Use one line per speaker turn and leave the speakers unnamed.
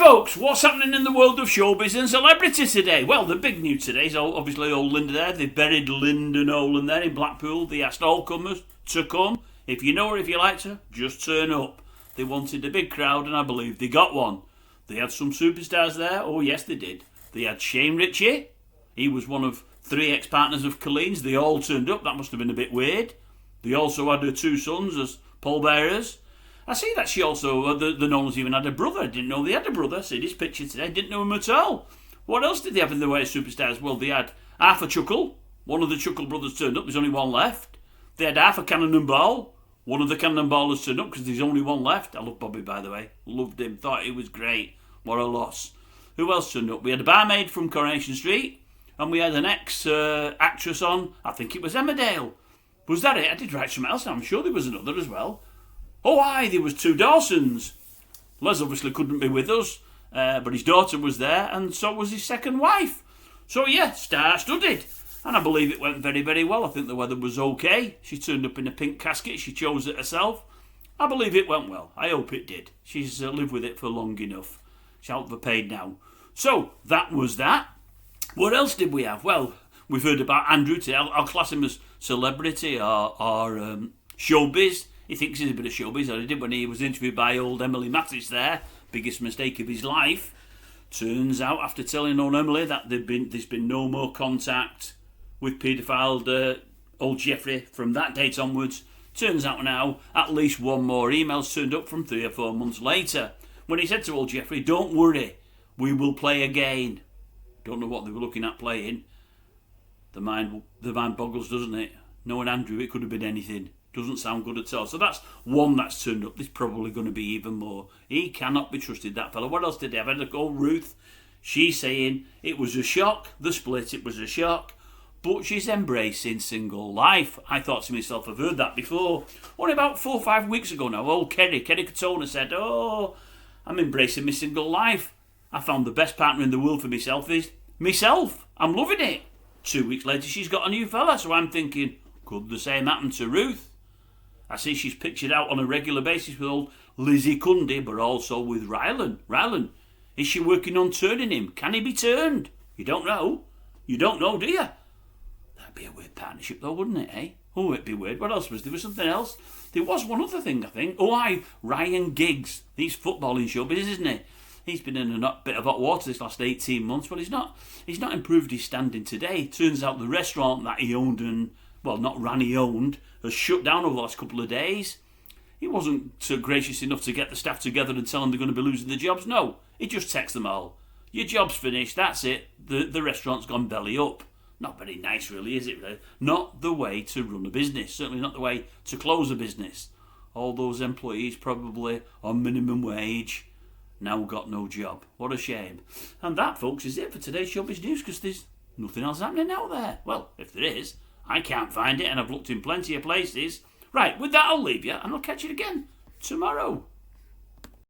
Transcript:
folks, what's happening in the world of showbiz and celebrities today? Well, the big news today is obviously old Linda there. They've buried Linda Nolan there in Blackpool. They asked all comers to come. If you know her, if you liked her, just turn up. They wanted a big crowd and I believe they got one. They had some superstars there. Oh yes, they did. They had Shane Ritchie. He was one of 3 ex-partners of Colleen's. They all turned up. That must have been a bit weird. They also had her 2 sons as pallbearers. I see that she also, the Nolans even had a brother. I didn't know they had a brother. I see this picture today. Didn't know him at all. What else did they have in the way of superstars? Well, they had half a Chuckle. One of the Chuckle brothers turned up. There's only one left. They had half a Cannonball. One of the Cannonballers turned up because there's only one left. I love Bobby, by the way. Loved him. Thought he was great. What a loss. Who else turned up? We had a barmaid from Coronation Street. And we had an ex-actress on. I think it was Emmerdale. Was that it? I did write something else. I'm sure there was another as well. Oh, aye, there was 2 Dawsons. Les obviously couldn't be with us, but his daughter was there, and so was his second wife. So, yeah, star-studded. And I believe it went very, very well. I think the weather was okay. She turned up in a pink casket. She chose it herself. I believe it went well. I hope it did. She's lived with it for long enough. She's overpaid now. So, that was that. What else did we have? Well, we've heard about Andrew today. I'll class him as celebrity or showbiz. He thinks he's a bit of showbiz, or he did when he was interviewed by old Emily Mattis there. Biggest mistake of his life. Turns out, after telling old Emily that there's been no more contact with paedophile old Jeffrey from that date onwards, turns out now at least one more email's turned up from 3 or 4 months later. When he said to old Jeffrey, "Don't worry, we will play again." Don't know what they were looking at playing. The mind boggles, doesn't it? Knowing Andrew, it could have been anything. Doesn't sound good at all. So that's one that's turned up. There's probably going to be even more. He cannot be trusted, that fella. What else did they have? I had a call Ruth. She's saying it was a shock. The split, it was a shock. But she's embracing single life. I thought to myself, I've heard that before. Only about 4 or 5 weeks ago now, old Kerry Katona said, "Oh, I'm embracing my single life. I found the best partner in the world for myself is myself. I'm loving it." 2 weeks later, she's got a new fella. So I'm thinking, could the same happen to Ruth? I see she's pictured out on a regular basis with old Lizzie Cundy, but also with Rylan. Rylan, is she working on turning him? Can he be turned? You don't know. You don't know, do you? That'd be a weird partnership though, wouldn't it, eh? Oh, it'd be weird. What else was there? Was something else? There was one other thing, I think. Ryan Giggs. He's footballing showbiz, isn't he? He's been in a bit of hot water this last 18 months, but he's not improved his standing today. Turns out the restaurant that he owned he owned, has shut down over the last couple of days. He wasn't so gracious enough to get the staff together and tell them they're going to be losing their jobs. No, he just texts them all. Your job's finished, that's it. The restaurant's gone belly up. Not very nice really, is it? Really? Not the way to run a business. Certainly not the way to close a business. All those employees probably on minimum wage now got no job. What a shame. And that, folks, is it for today's Showbiz News, because there's nothing else happening out there. Well, if there is, I can't find it, and I've looked in plenty of places. Right, with that I'll leave you, and I'll catch you again tomorrow.